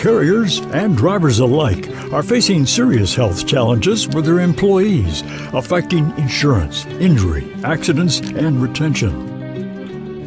Carriers and drivers alike are facing serious health challenges with their employees, affecting insurance, injury, accidents, and retention.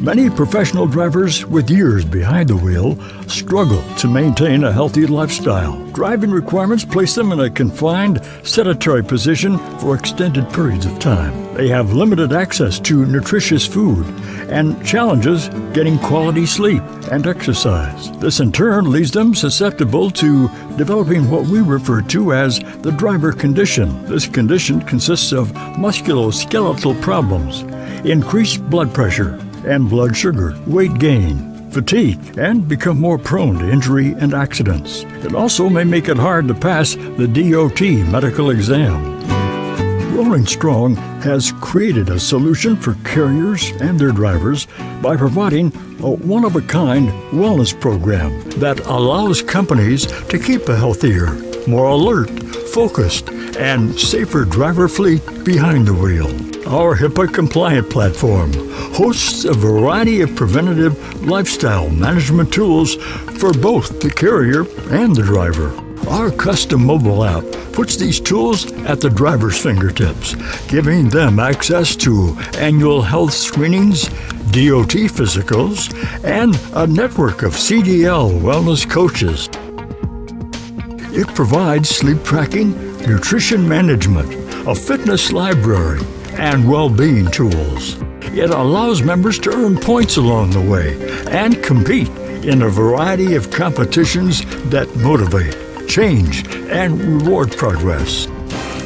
Many professional drivers with years behind the wheel struggle to maintain a healthy lifestyle. Driving requirements place them in a confined, sedentary position for extended periods of time. They have limited access to nutritious food and challenges getting quality sleep and exercise. This in turn leaves them susceptible to developing what we refer to as the driver condition. This condition consists of musculoskeletal problems, increased blood pressure and blood sugar, weight gain, fatigue, and become more prone to injury and accidents. It also may make it hard to pass the DOT medical exam. Rolling Strong has created a solution for carriers and their drivers by providing a one-of-a-kind wellness program that allows companies to keep a healthier, more alert, focused, and safer driver fleet behind the wheel. Our HIPAA-compliant platform hosts a variety of preventative lifestyle management tools for both the carrier and the driver. Our custom mobile app puts these tools at the driver's fingertips, giving them access to annual health screenings, DOT physicals, and a network of CDL wellness coaches. It provides sleep tracking, nutrition management, a fitness library, and well-being tools. It allows members to earn points along the way and compete in a variety of competitions that motivate, change, and reward progress.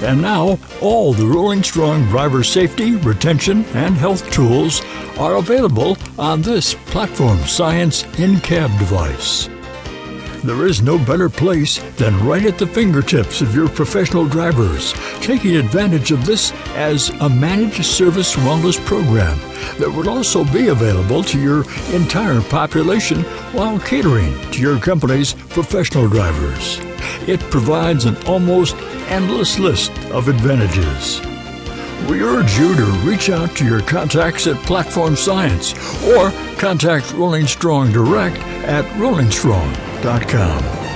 And now, all the Rolling Strong driver safety, retention, and health tools are available on this Platform Science in-cab device. There is no better place than right at the fingertips of your professional drivers, taking advantage of this as a managed service wellness program that would also be available to your entire population while catering to your company's professional drivers. It provides an almost endless list of advantages. We urge you to reach out to your contacts at Platform Science or contact Rolling Strong direct at rollingstrong.com.